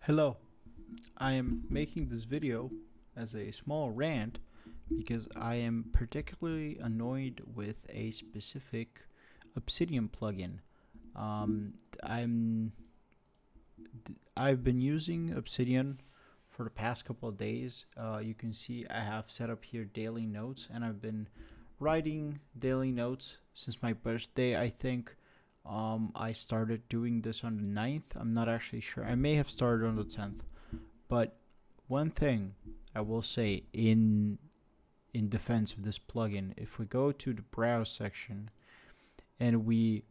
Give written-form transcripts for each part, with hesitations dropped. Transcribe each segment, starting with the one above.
Hello, I am making this video as a small rant because I am particularly annoyed with a specific Obsidian plugin. Um, I'm I've been using Obsidian for the past couple of days. You can see I have set up here daily notes, and I've been writing daily notes since my birthday. I think I started doing this on the 9th. I'm not actually sure. I may have started on the 10th. But one thing I will say in defense of this plugin, if we go to the browse section and we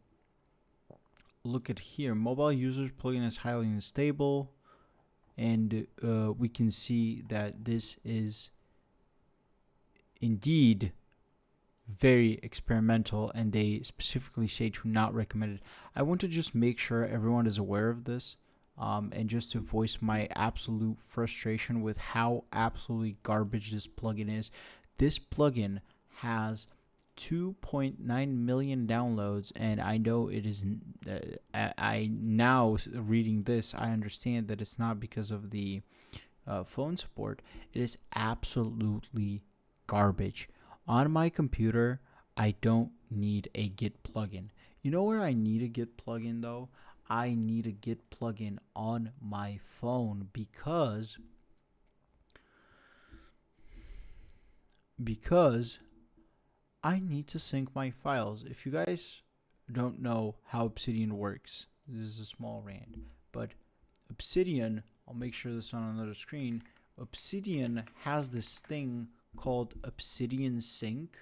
look at here, mobile users plugin is highly unstable, and we can see that this is indeed very experimental, and they specifically say to not recommend it. I want to just make sure everyone is aware of this, and just to voice my absolute frustration with how absolutely garbage this plugin is. This plugin has 2.9 million downloads, and I know it is. I now reading this, I understand that it's not because of the phone support. It is absolutely garbage. On my computer, I don't need a Git plugin. You know where I need a Git plugin though? I need a Git plugin on my phone because I need to sync my files. If you guys don't know how Obsidian works, this is a small rant, but Obsidian, I'll make sure this on another screen. Obsidian has this thing called Obsidian Sync.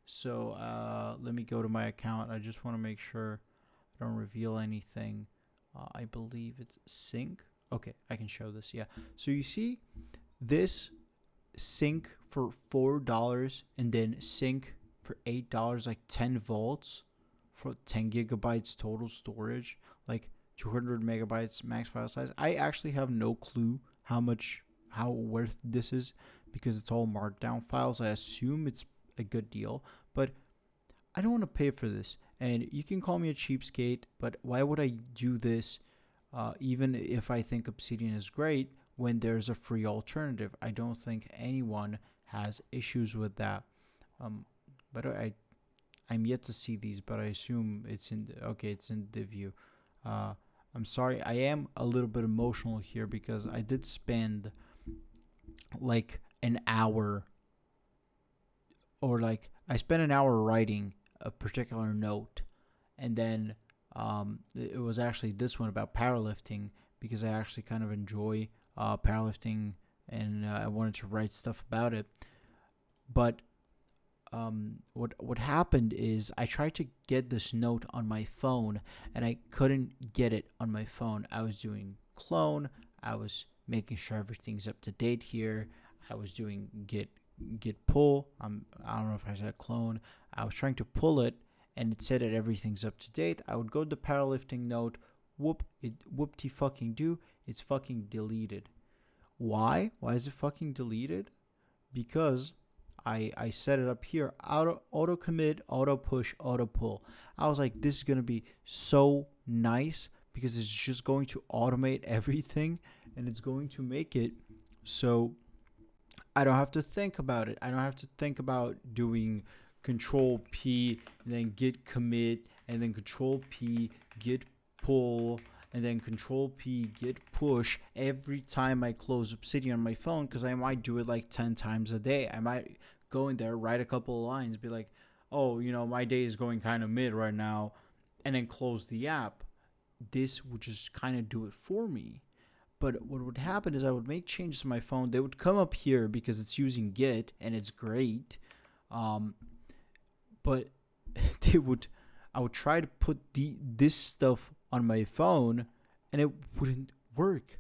So let me go to my account. I just want to make sure I don't reveal anything. I believe it's sync. Okay, I can show this. Yeah. So you see this sync for $4 and then sync for $8, like 10 volts for 10 gigabytes total storage, like 200 megabytes max file size. I actually have no clue how worth this is because it's all markdown files. I assume it's a good deal, but I don't want to pay for this. And you can call me a cheapskate, but why would I do this even if I think Obsidian is great when there's a free alternative? I don't think anyone has issues with that. But I'm yet to see these, but I assume it's it's in the view. I'm sorry, I am a little bit emotional here because I did spend like an hour, or like I spent an hour writing a particular note, and then it was actually this one about powerlifting because I actually kind of enjoy powerlifting, and I wanted to write stuff about it. But what happened is I tried to get this note on my phone, and I couldn't get it on my phone. I was doing clone. I was making sure everything's up to date here. I was doing git pull. I don't know if I said clone. I was trying to pull it, and it said that everything's up to date. I would go to the powerlifting note. Whoop-de fucking do. It's fucking deleted. Why? Why is it fucking deleted? Because I set it up here. Auto commit, auto push, auto pull. I was like, this is gonna be so nice because it's just going to automate everything, and it's going to make it so I don't have to think about it. I don't have to think about doing control P and then git commit and then control P git pull and then control P git push every time I close Obsidian on my phone, because I might do it like 10 times a day. I might go in there, write a couple of lines, be like, oh, my day is going kind of mid right now, and then close the app. This would just kind of do it for me. But what would happen is I would make changes to my phone. They would come up here because it's using Git and it's great. But I would try to put this stuff on my phone, and it wouldn't work.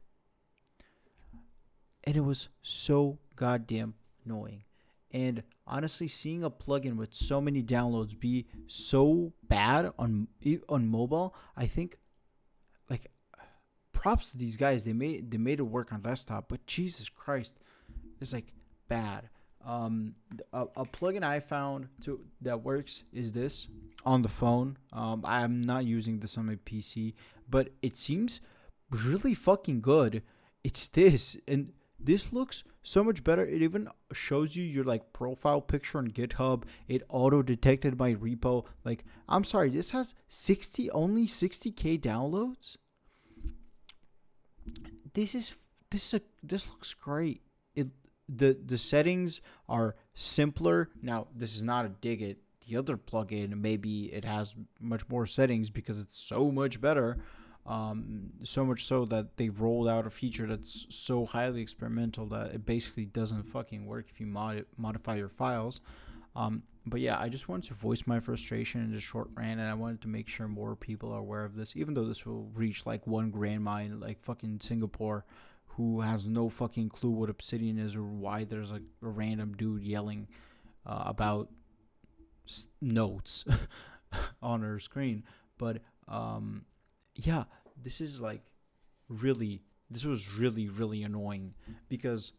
And it was so goddamn annoying. And honestly, seeing a plugin with so many downloads be so bad on mobile, I think, like, props to these guys. They made it work on desktop, but Jesus Christ, it's like bad. A plugin I found that works is this on the phone. I'm not using this on my PC, but it seems really fucking good. It's this, and this looks so much better. It even shows you your like profile picture on GitHub. It auto detected my repo. Like, I'm sorry, this has only 60K downloads. This looks great. It the settings are simpler. Now, this is not a dig at the other plugin. Maybe it has much more settings because it's so much better. So much so that they've rolled out a feature that's so highly experimental that it basically doesn't fucking work if you modify your files. But yeah, I just wanted to voice my frustration in this short rant, and I wanted to make sure more people are aware of this, even though this will reach like one grandma in like fucking Singapore who has no fucking clue what obsidian is or why there's like a random dude yelling about notes on her screen. But yeah, this is like this was really annoying because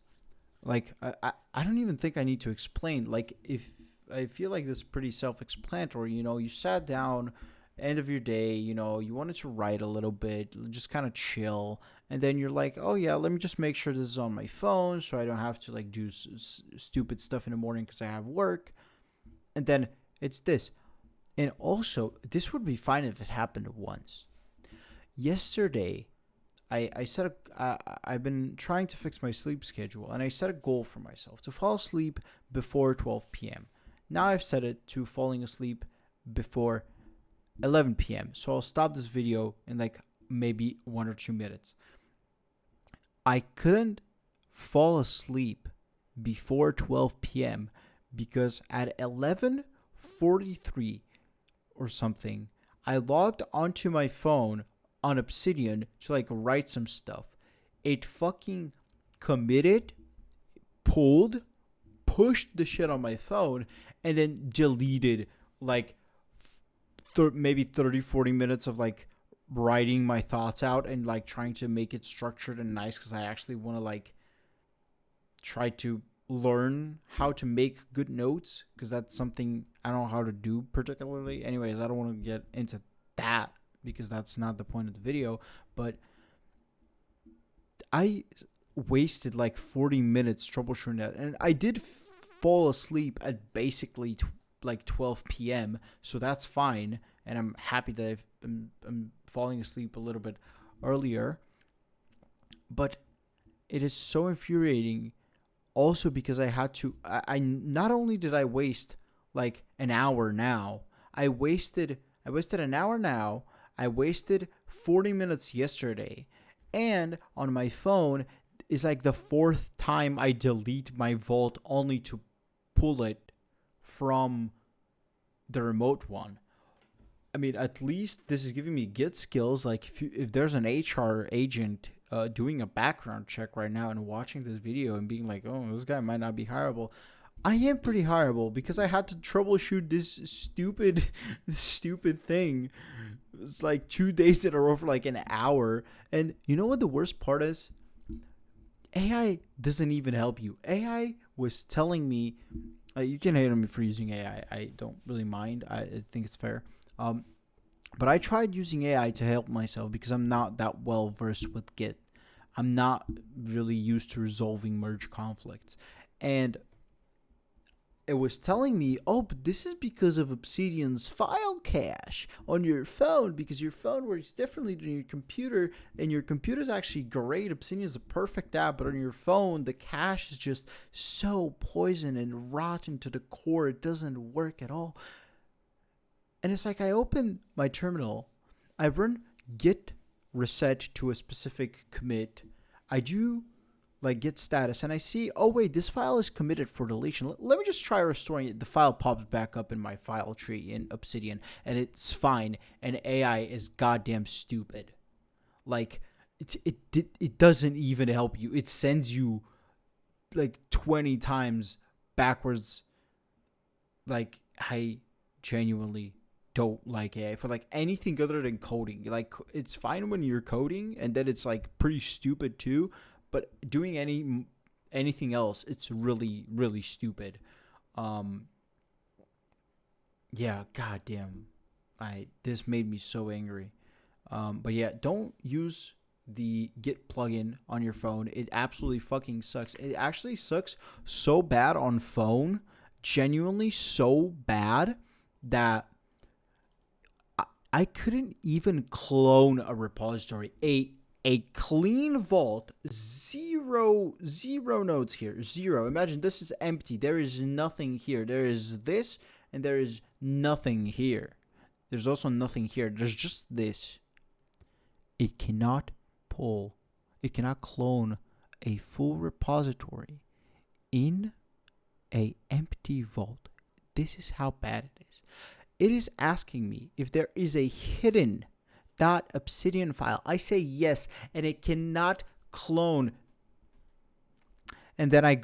like I don't even think I need to explain. Like, if I feel like this is pretty self-explanatory, you sat down, end of your day, you wanted to write a little bit, just kind of chill, and then you're like, oh yeah, let me just make sure this is on my phone so I don't have to like do stupid stuff in the morning because I have work. And then it's this. And also, this would be fine if it happened once. Yesterday, I've been trying to fix my sleep schedule, and I set a goal for myself to fall asleep before 12 p.m. Now I've set it to falling asleep before 11 p.m. So I'll stop this video in like maybe 1 or 2 minutes. I couldn't fall asleep before 12 p.m. because at 11:43 or something, I logged onto my phone on Obsidian to like write some stuff. It fucking committed, pushed the shit on my phone, and then deleted like maybe 30-40 minutes of like writing my thoughts out and like trying to make it structured and nice because I actually want to like try to learn how to make good notes because that's something I don't know how to do particularly. Anyways, I don't want to get into that because that's not the point of the video, but I wasted like 40 minutes troubleshooting that, and I did fall asleep at basically like 12 p.m. So that's fine, and I'm happy that I'm falling asleep a little bit earlier. But it is so infuriating, also because I had to. I not only did I waste like an hour now, I wasted an hour now. I wasted 40 minutes yesterday, and on my phone is like the fourth time I delete my vault only to pull it from the remote one. I mean, at least this is giving me good skills. Like if there's an HR agent doing a background check right now and watching this video and being like, oh, this guy might not be hireable. I am pretty hireable because I had to troubleshoot this stupid thing. It's like 2 days in a row for like an hour. And you know what the worst part is? AI doesn't even help you. AI was telling me, you can hate on me for using AI. I don't really mind. I think it's fair. But I tried using AI to help myself because I'm not that well versed with Git. I'm not really used to resolving merge conflicts. And it was telling me, oh, but this is because of Obsidian's file cache on your phone, because your phone works differently than your computer, and your computer is actually great. Obsidian is a perfect app, but on your phone, the cache is just so poison and rotten to the core. It doesn't work at all. And it's like I open my terminal, I run git reset to a specific commit, I do like git status, and I see, oh wait, this file is committed for deletion. Let me just try restoring it. The file pops back up in my file tree in Obsidian, and it's fine. And AI is goddamn stupid. Like it doesn't even help you. It sends you like 20 times backwards. Like, I genuinely don't like AI for like anything other than coding. Like, it's fine when you're coding, and then it's like pretty stupid too. But doing anything else, it's really, really stupid. Yeah, goddamn. This made me so angry. But yeah, don't use the Git plugin on your phone. It absolutely fucking sucks. It actually sucks so bad on phone, genuinely so bad that I couldn't even clone a repository. A clean vault, zero nodes here, zero. Imagine this is empty. There is nothing here. There is this, and there is nothing here. There's also nothing here. There's just this. It cannot clone a full repository in a empty vault. This is how bad it is. It is asking me if there is a hidden .obsidian file. I say yes, and it cannot clone. And then I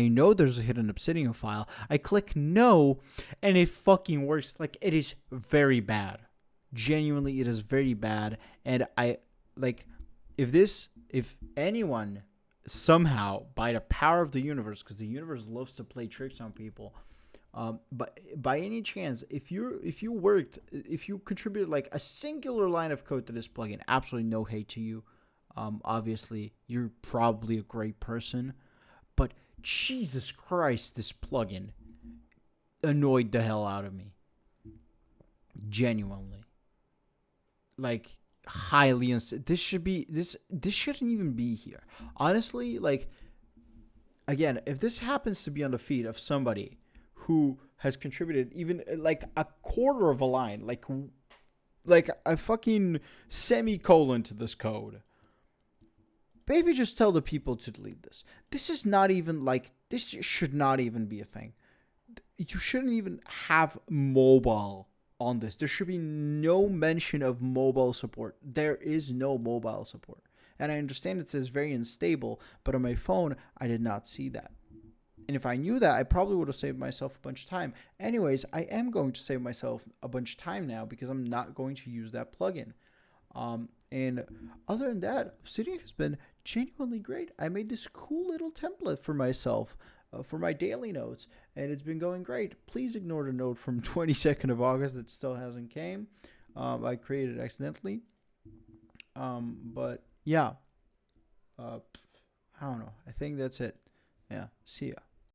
know there's a hidden obsidian file. I click no, and it fucking works. Like, it is very bad. Genuinely, it is very bad. And if anyone somehow, by the power of the universe, because the universe loves to play tricks on people, but by any chance, if you contributed like a singular line of code to this plugin, absolutely no hate to you. Obviously, you're probably a great person, but Jesus Christ, this plugin annoyed the hell out of me. Genuinely, like, highly this shouldn't even be here. Honestly, like, again, if this happens to be on the feed of somebody who has contributed even like a quarter of a line, like a fucking semicolon to this code, maybe just tell the people to delete this. This is not even like, this should not even be a thing. You shouldn't even have mobile on this. There should be no mention of mobile support. There is no mobile support. And I understand it says very unstable, but on my phone, I did not see that. And if I knew that, I probably would have saved myself a bunch of time. Anyways, I am going to save myself a bunch of time now because I'm not going to use that plugin. And other than that, Obsidian has been genuinely great. I made this cool little template for myself for my daily notes, and it's been going great. Please ignore the note from 22nd of August that still hasn't came. I created it accidentally. But yeah, I don't know. I think that's it. Yeah, see ya.